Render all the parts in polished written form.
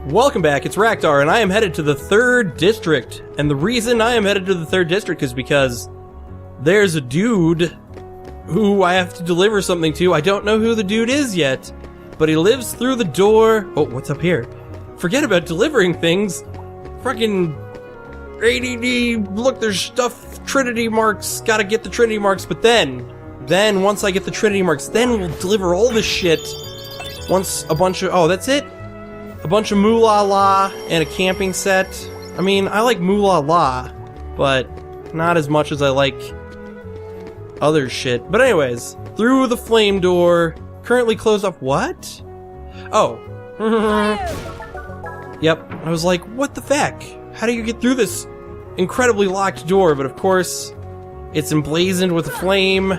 Welcome back, it's Raktar, and I am headed to the 3rd District. And the reason I am headed to the 3rd District is because there's a dude who I have to deliver something to. I don't know who the dude is yet, but he lives through the door. Oh, what's up here? Forget about delivering things. Fucking ADD, look, there's stuff, Trinity marks, gotta get the Trinity marks, but then, once I get the Trinity marks, then we'll deliver all this shit. Once a bunch of, oh, that's it? A bunch of moolah la and a camping set. I mean, I like moolah la, but not as much as I like other shit. But anyways, through the flame door, currently closed off. What? Oh. Yep, I was like, what the feck? How do you get through this incredibly locked door? But of course, it's emblazoned with a flame,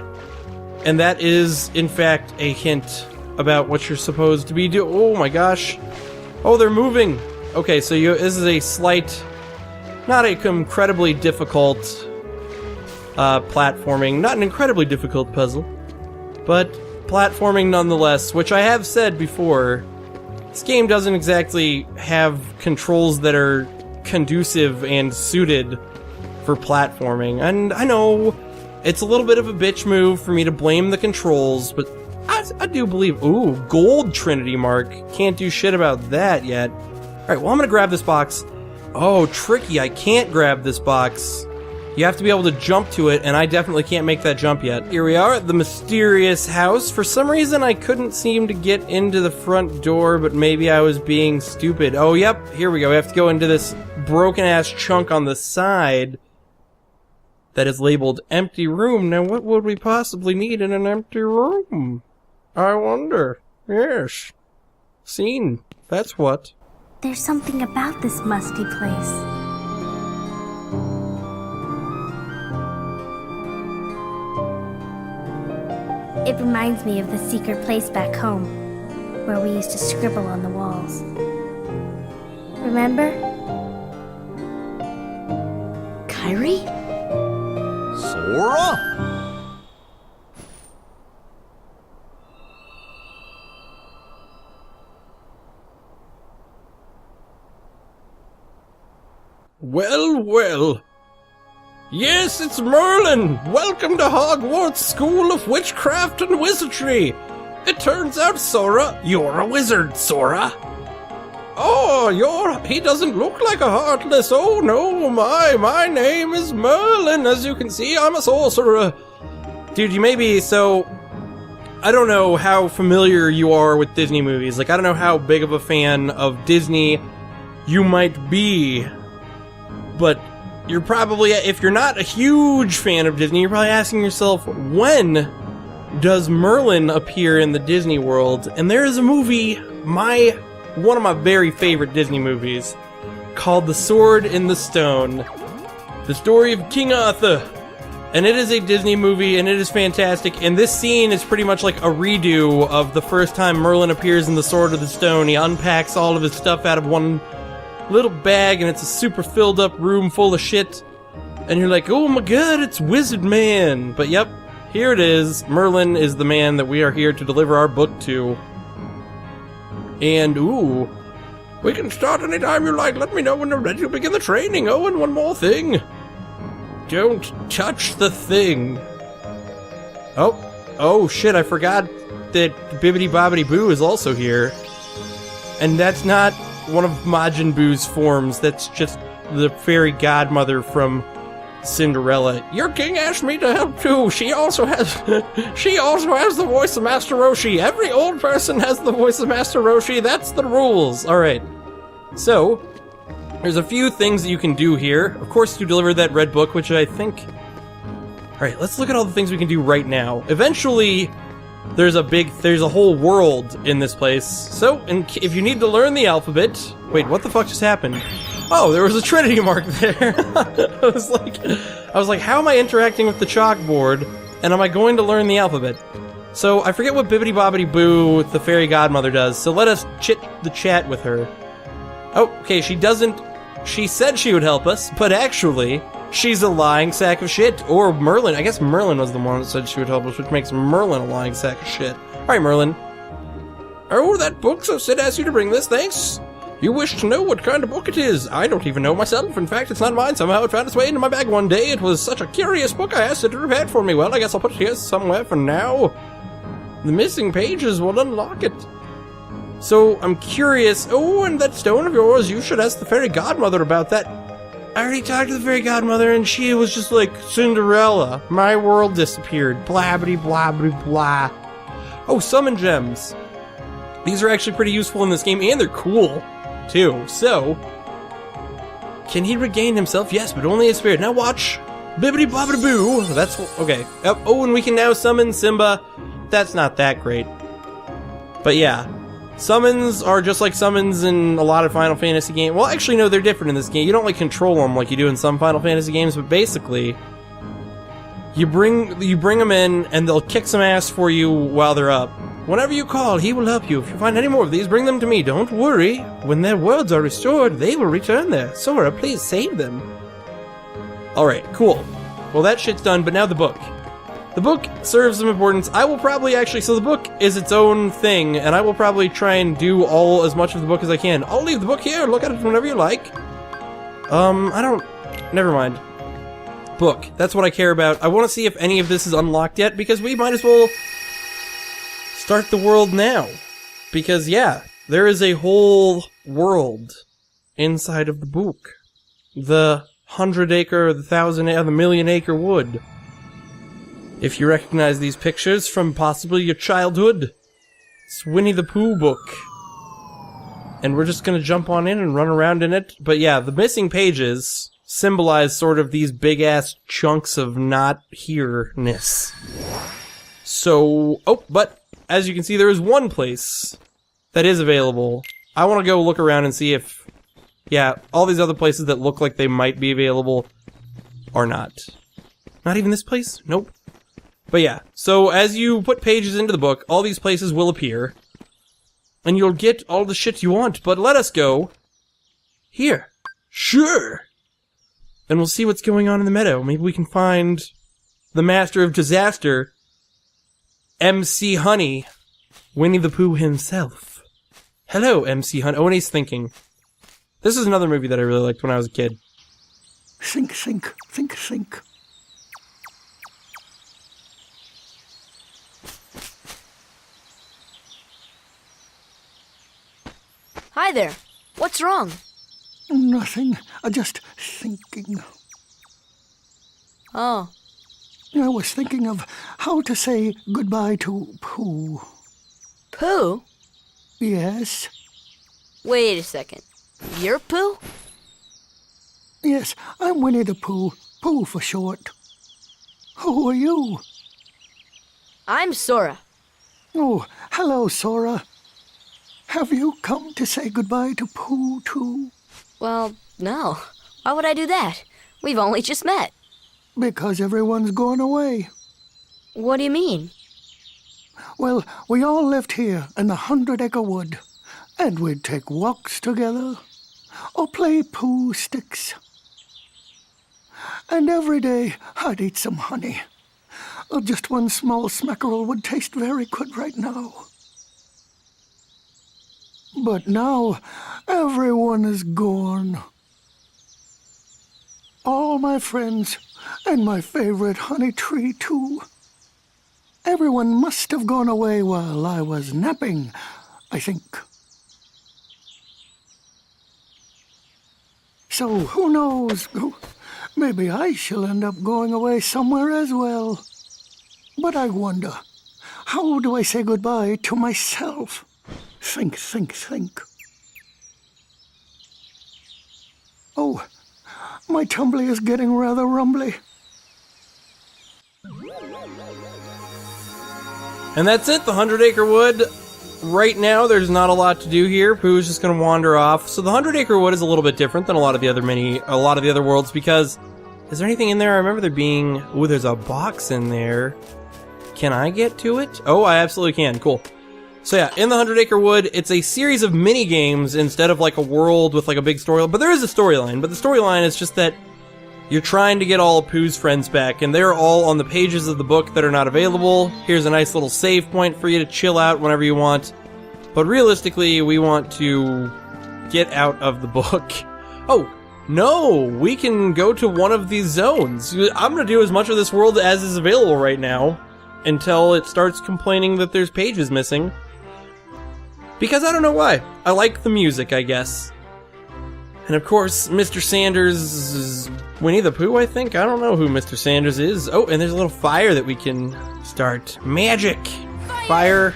and that is, in fact, a hint about what you're supposed to be doing. Oh my gosh. Oh, they're moving! Okay, so this is a slight, not a incredibly difficult platforming, not an incredibly difficult puzzle, but platforming nonetheless, which I have said before, this game doesn't exactly have controls that are conducive and suited for platforming. And I know it's a little bit of a bitch move for me to blame the controls, but I do believe... Ooh, gold Trinity mark. Can't do shit about that yet. Alright, well, I'm gonna grab this box. Oh, tricky. I can't grab this box. You have to be able to jump to it, and I definitely can't make that jump yet. Here we are at the mysterious house. For some reason, I couldn't seem to get into the front door, but maybe I was being stupid. Oh, yep. Here we go. We have to go into this broken-ass chunk on the side that is labeled empty room. Now, what would we possibly need in an empty room? I wonder. Yes. Scene. That's what. There's something about this musty place. It reminds me of the secret place back home, where we used to scribble on the walls. Remember? Kyrie? Sora? Well, well. Yes, it's Merlin! Welcome to Hogwarts School of Witchcraft and Wizardry! It turns out, Sora, you're a wizard, Sora! Oh, he doesn't look like a Heartless. Oh no, my name is Merlin. As you can see, I'm a sorcerer. Dude, you may be, so... I don't know how familiar you are with Disney movies. Like, I don't know how big of a fan of Disney you might be. But you're probably, if you're not a huge fan of Disney, you're probably asking yourself, when does Merlin appear in the Disney world? And there is a movie, one of my very favorite Disney movies, called The Sword in the Stone. The story of King Arthur. And it is a Disney movie, and it is fantastic. And this scene is pretty much like a redo of the first time Merlin appears in The Sword of the Stone. He unpacks all of his stuff out of one little bag, and it's a super filled up room full of shit, and you're like, oh my god, it's Wizard Man. But yep, here it is. Merlin is the man that we are here to deliver our book to. And ooh, we can start anytime you like. Let me know when you're ready to begin the training. Oh, and one more thing, don't touch the thing. Oh shit, I forgot that Bibbidi Bobbidi Boo is also here, and that's not one of Majin Buu's forms. That's just the fairy godmother from Cinderella. Your king asked me to help too. She also has the voice of Master Roshi. Every old person has the voice of Master Roshi. That's the rules. Alright. So, there's a few things that you can do here. Of course, to deliver that red book, which I think... Alright, let's look at all the things we can do right now. Eventually, there's a whole world in this place. So, if you need to learn the alphabet... Wait, what the fuck just happened? Oh, there was a Trinity mark there. I was like, how am I interacting with the chalkboard? And am I going to learn the alphabet? So, I forget what Bibbidi Bobbidi Boo, the fairy godmother, does. So let us chat with her. Oh, okay, she said she would help us, but actually... she's a lying sack of shit. Or Merlin. I guess Merlin was the one that said she would help us, which makes Merlin a lying sack of shit. Alright, Merlin. Oh, that book, so Sid asked you to bring this, thanks. You wish to know what kind of book it is? I don't even know myself. In fact, it's not mine. Somehow it found its way into my bag one day. It was such a curious book I asked it to prepare it for me. Well, I guess I'll put it here somewhere for now. The missing pages will unlock it. So, I'm curious. Oh, and that stone of yours, you should ask the fairy godmother about that. I already talked to the fairy godmother, and she was just like, Cinderella, my world disappeared. Blabbity, blabbity, blah. Oh, summon gems. These are actually pretty useful in this game, and they're cool, too. So, can he regain himself? Yes, but only his spirit. Now watch. Bibbity bobbity boo. That's, okay. Oh, and we can now summon Simba. That's not that great. But yeah. Summons are just like summons in a lot of Final Fantasy games. Well, actually, no, they're different in this game. You don't like control them like you do in some Final Fantasy games, but basically, you bring them in, and they'll kick some ass for you while they're up. Whenever you call, he will help you. If you find any more of these, bring them to me. Don't worry. When their worlds are restored, they will return there. Sora, please save them. Alright, cool. Well, that shit's done, but now the book. The book serves some importance. I will probably actually, so the book is its own thing, and I will probably try and do as much of the book as I can. I'll leave the book here, look at it whenever you like. Never mind. Book, that's what I care about. I want to see if any of this is unlocked yet, because we might as well start the world now. Because, yeah, there is a whole world inside of the book. The 100-acre, the 1,000-acre, the million-acre wood. If you recognize these pictures from possibly your childhood, it's Winnie the Pooh book. And we're just gonna jump on in and run around in it. But yeah, the missing pages symbolize sort of these big-ass chunks of not here-ness. So, but as you can see, there is one place that is available. I want to go look around and see if, yeah, all these other places that look like they might be available are not. Not even this place? Nope. But yeah, so as you put pages into the book, all these places will appear, and you'll get all the shit you want, but let us go here. Sure! And we'll see what's going on in the meadow. Maybe we can find the Master of Disaster, MC Honey, Winnie the Pooh himself. Hello, MC Honey. Oh, and he's thinking. This is another movie that I really liked when I was a kid. Think, think, think, think. Hi there. What's wrong? Nothing. Just thinking. Oh. I was thinking of how to say goodbye to Pooh. Pooh? Yes? Wait a second. You're Pooh? Yes, I'm Winnie the Pooh. Pooh for short. Who are you? I'm Sora. Oh, hello, Sora. Have you come to say goodbye to Pooh, too? Well, no. Why would I do that? We've only just met. Because everyone's gone away. What do you mean? Well, we all lived here in the 100-acre wood, and we'd take walks together, or play Pooh sticks. And every day I'd eat some honey. Just one small smackerel would taste very good right now. But now, everyone is gone. All my friends, and my favorite honey tree, too. Everyone must have gone away while I was napping, I think. So, who knows? Maybe I shall end up going away somewhere as well. But I wonder, how do I say goodbye to myself? Think, think, think. Oh, my tumbly is getting rather rumbly. And that's it, the 100-acre wood. Right now, there's not a lot to do here. Pooh's just gonna wander off. So the 100-acre wood is a little bit different than a lot of the other worlds, because is there anything in there? I remember there being, ooh, there's a box in there. Can I get to it? Oh, I absolutely can. Cool. So yeah, in the 100-acre wood, it's a series of mini games instead of like a world with like a big storyline. But there is a storyline. But the storyline is just that you're trying to get all of Pooh's friends back, and they're all on the pages of the book that are not available. Here's a nice little save point for you to chill out whenever you want. But realistically, we want to get out of the book? Oh, no, we can go to one of these zones. I'm gonna do as much of this world as is available right now until it starts complaining that there's pages missing. Because I don't know why. I like the music, I guess. And of course, Mr. Sanders is Winnie the Pooh, I think? I don't know who Mr. Sanders is. Oh, and there's a little fire that we can start. Magic! Fire.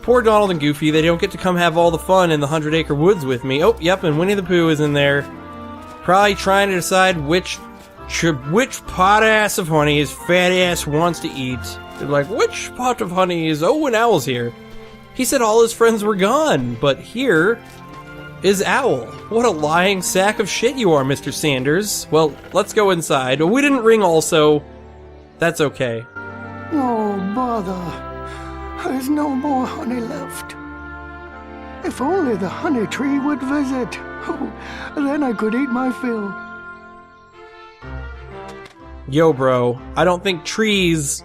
Poor Donald and Goofy, they don't get to come have all the fun in the 100-acre woods with me. Oh, yep, and Winnie the Pooh is in there. Probably trying to decide which pot ass of honey his fat ass wants to eat. They're like, which pot of honey is... Oh, and Owl's here. He said all his friends were gone, but here is Owl. What a lying sack of shit you are, Mr. Sanders. Well, let's go inside. We didn't ring also. That's okay. Oh, bother. There's no more honey left. If only the honey tree would visit. Oh, then I could eat my fill. Yo, bro. I don't think trees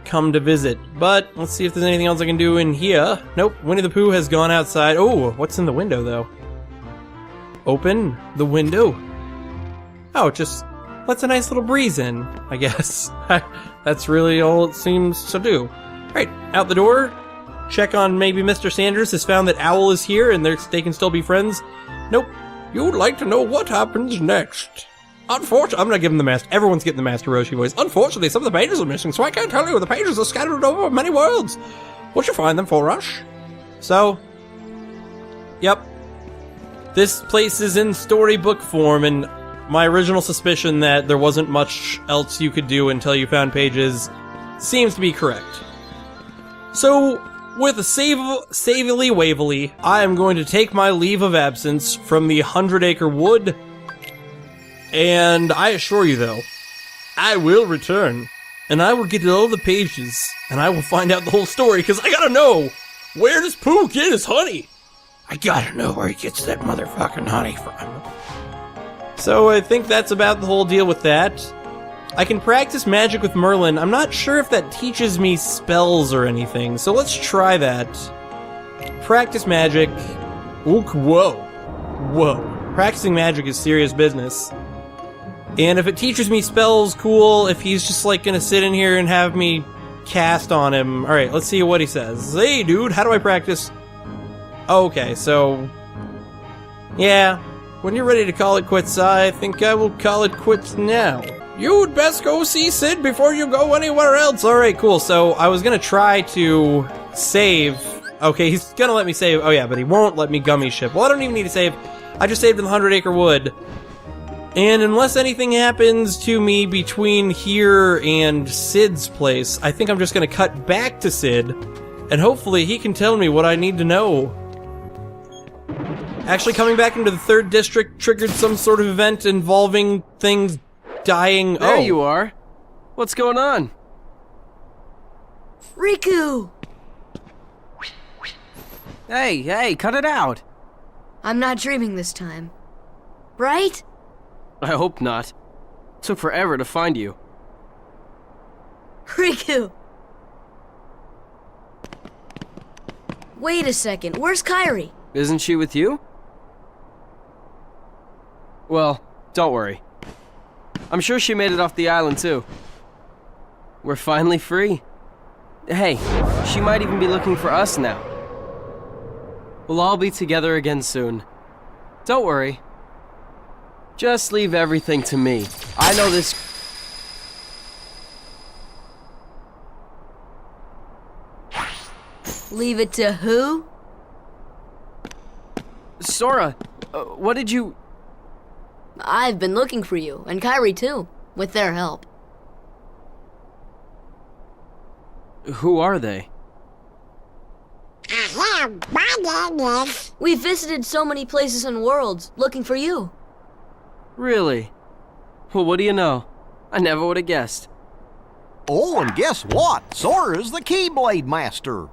come to visit, but let's see if there's anything else I can do in here. Nope, Winnie the Pooh has gone outside. Oh, what's in the window, though? Open the window. Oh, it just lets a nice little breeze in, I guess. That's really all it seems to do. Alright, out the door. Check on maybe Mr. Sanders has found that Owl is here and they can still be friends. Nope. You'd like to know what happens next. Unfortunately, I'm not giving the master. Everyone's getting the Master Roshi voice. Unfortunately, some of the pages are missing, so I can't tell you. The pages are scattered over many worlds. What'd you find them for, Rush? So, yep. This place is in storybook form, and my original suspicion that there wasn't much else you could do until you found pages seems to be correct. So, with a savily wavily, I am going to take my leave of absence from the 100-acre wood. And I assure you, though, I will return, and I will get all the pages, and I will find out the whole story, because I gotta know, where does Pooh get his honey? I gotta know where he gets that motherfucking honey from. So I think that's about the whole deal with that. I can practice magic with Merlin. I'm not sure if that teaches me spells or anything, so let's try that. Practice magic. Ook, whoa. Whoa. Practicing magic is serious business. And if it teaches me spells, cool. If he's just like gonna sit in here and have me cast on him. Alright, let's see what he says. Hey dude, how do I practice? Okay, so... yeah, when you're ready to call it quits, I think I will call it quits now. You'd best go see Sid before you go anywhere else. Alright, cool. So I was gonna try to save. Okay, he's gonna let me save. Oh yeah, but he won't let me gummy ship. Well, I don't even need to save. I just saved in the 100-acre wood. And unless anything happens to me between here and Sid's place, I think I'm just gonna cut back to Sid, and hopefully he can tell me what I need to know. Actually, coming back into the 3rd district triggered some sort of event involving things dying. There you are. What's going on? Riku! Hey, cut it out. I'm not dreaming this time. Right? I hope not. Took forever to find you. Riku! Wait a second, where's Kairi? Isn't she with you? Well, don't worry. I'm sure she made it off the island too. We're finally free. Hey, she might even be looking for us now. We'll all be together again soon. Don't worry. Just leave everything to me. I know this... Leave it to who? Sora, what did you... I've been looking for you, and Kairi too, with their help. Who are they? We visited so many places and worlds, looking for you. Really? Well, what do you know? I never would have guessed. Oh, and guess what? Sora's the Keyblade Master.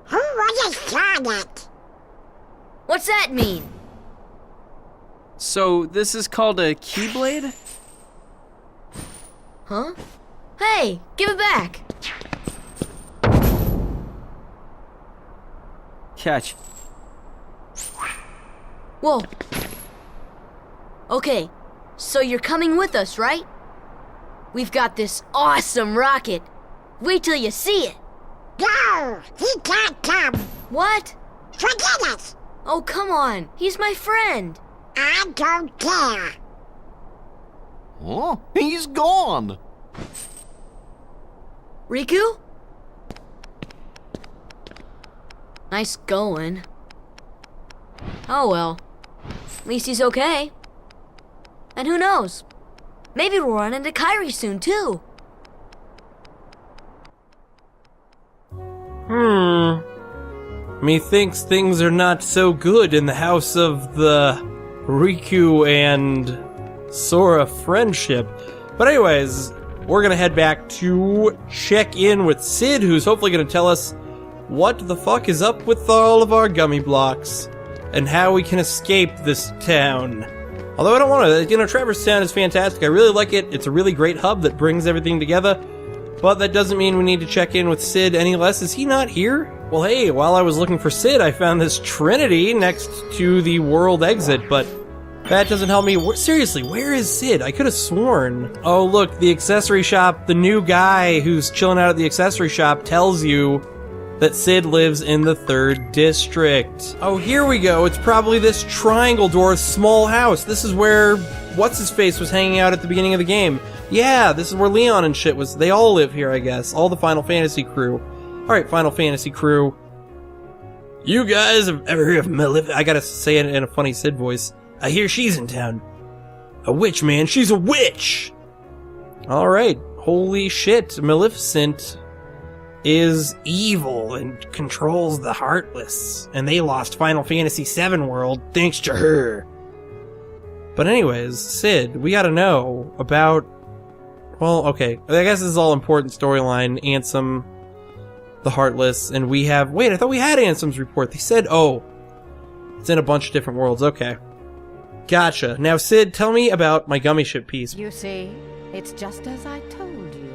Who was a target? What's that mean? So, this is called a Keyblade? Huh? Hey, give it back! Catch. Whoa. Okay, so you're coming with us, right? We've got this awesome rocket. Wait till you see it. No, he can't come. What? Forget it. Oh, come on. He's my friend. I don't care. Oh, he's gone. Riku? Nice going. Oh well. At least he's okay. And who knows? Maybe we'll run into Kairi soon, too. Methinks things are not so good in the house of the Riku and Sora friendship. But anyways, we're gonna head back to check in with Sid, who's hopefully gonna tell us what the fuck is up with all of our gummy blocks and how we can escape this town. Although I don't want to, Traverse Town is fantastic. I really like it. It's a really great hub that brings everything together. But that doesn't mean we need to check in with Sid any less. Is he not here? Well, hey, while I was looking for Sid, I found this Trinity next to the world exit, but that doesn't help me. Seriously, where is Sid? I could have sworn. Oh, look, the accessory shop, the new guy who's chilling out at the accessory shop tells you that Sid lives in the 3rd district. Oh, here we go. It's probably this triangle door, small house. This is where What's-His-Face was hanging out at the beginning of the game. Yeah, this is where Leon and shit was. They all live here, I guess. All the Final Fantasy crew. Alright, Final Fantasy crew. You guys have ever heard of Maleficent? I gotta say it in a funny Sid voice. I hear she's in town. A witch, man. She's a witch! Alright. Holy shit. Maleficent is evil and controls the Heartless. And they lost Final Fantasy VII World thanks to her. But anyways, Sid, we gotta know about... Well, okay. I guess this is all important storyline. Ansem, the Heartless, and we have... Wait, I thought we had Ansem's report. They said, oh, it's in a bunch of different worlds. Okay. Gotcha. Now, Sid, tell me about my gummy ship piece. You see, it's just as I told you.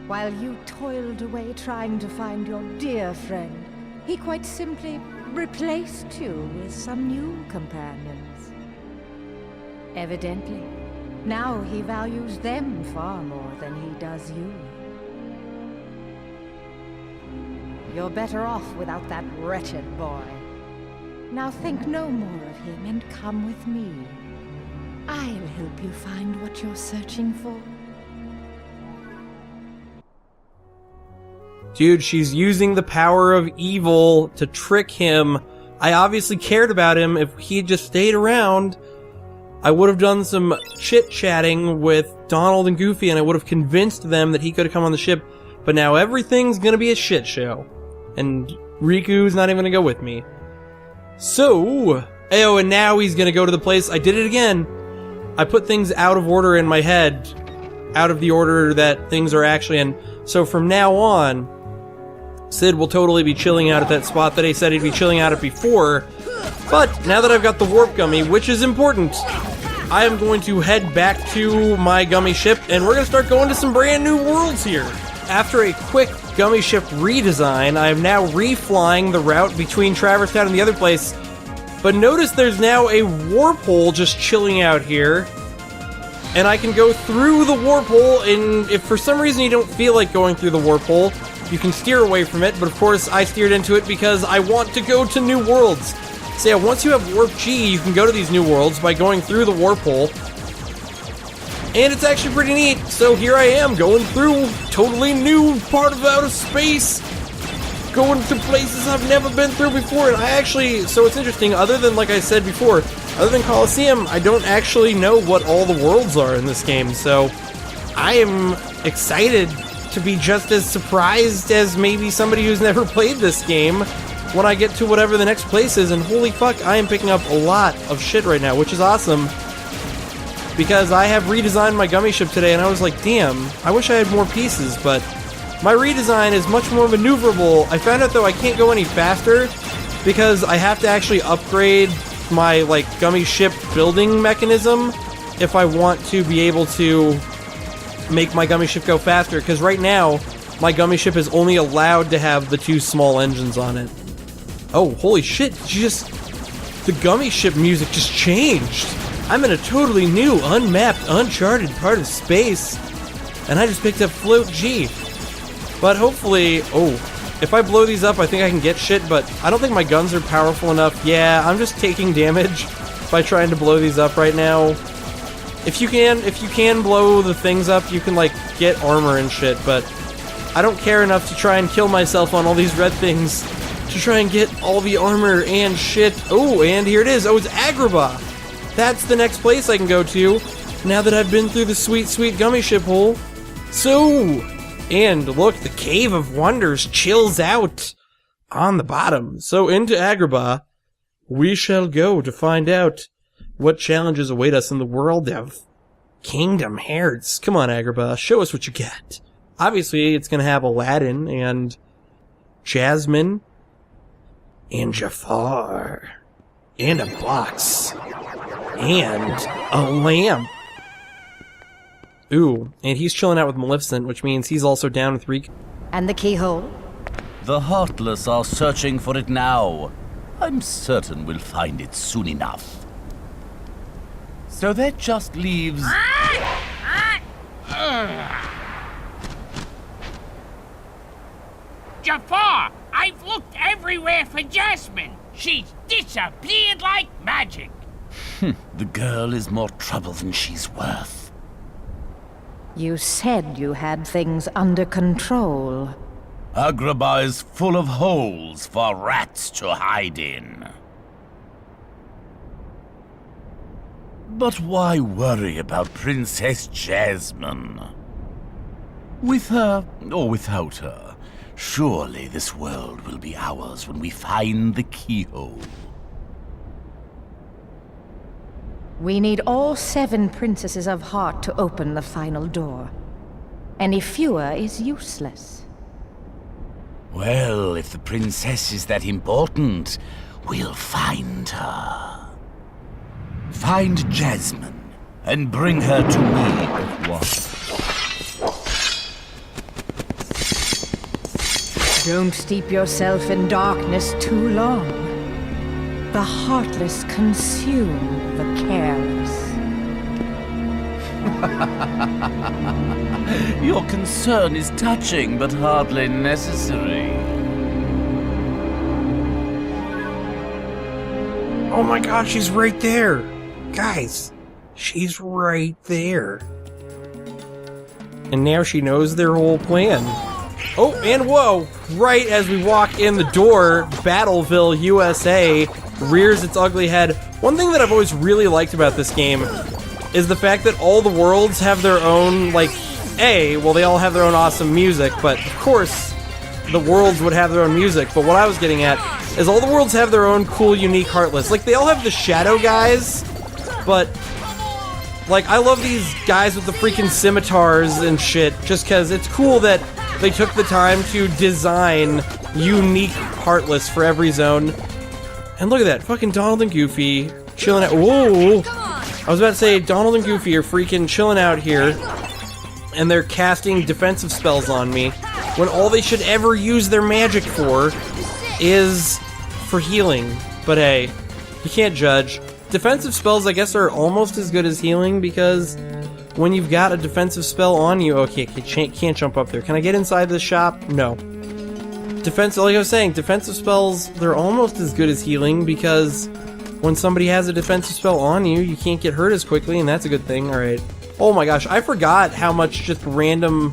While you toiled away trying to find your dear friend, he quite simply replaced you with some new companions. Evidently, now he values them far more than he does you. You're better off without that wretched boy. Now think no more of him and come with me. I'll help you find what you're searching for. Dude, she's using the power of evil to trick him. I obviously cared about him. If he had just stayed around, I would have done some chit-chatting with Donald and Goofy, and I would have convinced them that he could have come on the ship. But now everything's gonna be a shit show. And Riku's not even gonna go with me. So, oh, and now he's gonna go to the place. I did it again. I put things out of order in my head. Out of the order that things are actually in. So from now on, Sid will totally be chilling out at that spot that he said he'd be chilling out at before. But now that I've got the warp gummy, which is important, I am going to head back to my gummy ship, and we're going to start going to some brand new worlds here. After a quick gummy ship redesign, I am now reflying the route between Traverse Town and the other place. But notice there's now a warp hole just chilling out here. And I can go through the warp hole, and if for some reason you don't feel like going through the warp hole, you can steer away from it, but of course I steered into it because I want to go to new worlds. So yeah, once you have Warp G, you can go to these new worlds by going through the warp hole. And it's actually pretty neat, so here I am, going through totally new part of outer space. Going to places I've never been through before, and I actually, so it's interesting, other than, like I said before, other than Colosseum, I don't actually know what all the worlds are in this game, so I am excited to be just as surprised as maybe somebody who's never played this game when I get to whatever the next place is, and holy fuck, I am picking up a lot of shit right now, which is awesome, because I have redesigned my gummy ship today, and I was like, damn, I wish I had more pieces, but my redesign is much more maneuverable. I found out, though, I can't go any faster, because I have to actually upgrade my, like, gummy ship building mechanism if I want to be able to make my gummy ship go faster, because right now, my gummy ship is only allowed to have the 2 small engines on it. Oh, holy shit, did you just... the gummy ship music just changed. I'm in a totally new, unmapped, uncharted part of space. And I just picked up Float G. But hopefully, if I blow these up, I think I can get shit, but I don't think my guns are powerful enough. Yeah, I'm just taking damage by trying to blow these up right now. If you can blow the things up, you can, like, get armor and shit, but I don't care enough to try and kill myself on all these red things to try and get all the armor and shit. Oh, and here it is. Oh, it's Agrabah. That's the next place I can go to now that I've been through the sweet, sweet gummy ship hole. So, and look, the Cave of Wonders chills out on the bottom. So into Agrabah, we shall go to find out what challenges await us in the world of Kingdom Hearts. Come on, Agrabah, show us what you got. Obviously, it's going to have Aladdin and Jasmine and Jafar and a box and a lamp. Ooh, and he's chilling out with Maleficent, which means he's also down with Riku. And the keyhole? The Heartless are searching for it now. I'm certain we'll find it soon enough. So that just leaves... Jafar! I've looked everywhere for Jasmine. She's disappeared like magic. The girl is more trouble than she's worth. You said you had things under control. Agrabah is full of holes for rats to hide in. But why worry about Princess Jasmine? With her, or without her, surely this world will be ours when we find the keyhole. We need all 7 princesses of heart to open the final door. Any fewer is useless. Well, if the princess is that important, we'll find her. Find Jasmine, and bring her to me at once. Don't steep yourself in darkness too long. The heartless consume the careless. Your concern is touching, but hardly necessary. Oh my god, she's right there! Guys, she's right there. And now she knows their whole plan. Oh, and whoa! Right as we walk in the door, Battleville, USA rears its ugly head. One thing that I've always really liked about this game is the fact that all the worlds have their own, like, well, they all have their own awesome music, but of course, the worlds would have their own music, but what I was getting at is all the worlds have their own cool, unique Heartless. Like, they all have the shadow guys, but, like, I love these guys with the freaking scimitars and shit, just because it's cool that they took the time to design unique Heartless for every zone. And look at that, fucking Donald and Goofy chilling out. Whoa! I was about to say, Donald and Goofy are freaking chilling out here, and they're casting defensive spells on me, when all they should ever use their magic for is for healing. But hey, you can't judge. Defensive spells, I guess, are almost as good as healing, because when you've got a defensive spell on you... Okay, can't jump up there. Can I get inside this shop? No. Like I was saying, defensive spells, they're almost as good as healing, because when somebody has a defensive spell on you, you can't get hurt as quickly, and that's a good thing. Alright. Oh my gosh, I forgot how much just random...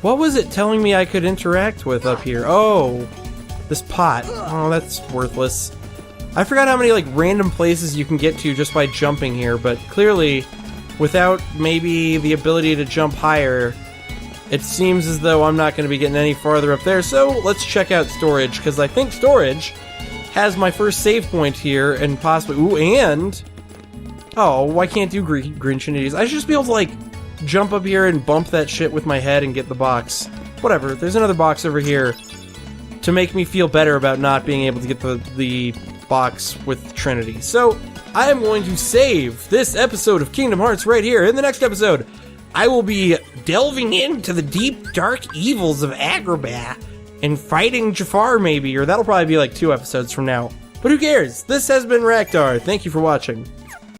What was it telling me I could interact with up here? Oh, this pot. Oh, that's worthless. I forgot how many, like, random places you can get to just by jumping here, but clearly, without maybe the ability to jump higher, it seems as though I'm not going to be getting any farther up there, so let's check out storage, because I think storage has my first save point here, and possibly... Ooh, and... Oh, I can't do Grinchinities. I should just be able to, like, jump up here and bump that shit with my head and get the box. Whatever, there's another box over here to make me feel better about not being able to get the box with Trinity. So, I am going to save this episode of Kingdom Hearts right here. In the next episode, I will be delving into the deep, dark evils of Agrabah and fighting Jafar, maybe, or that'll probably be like 2 episodes from now. But who cares? This has been Raktar. Thank you for watching.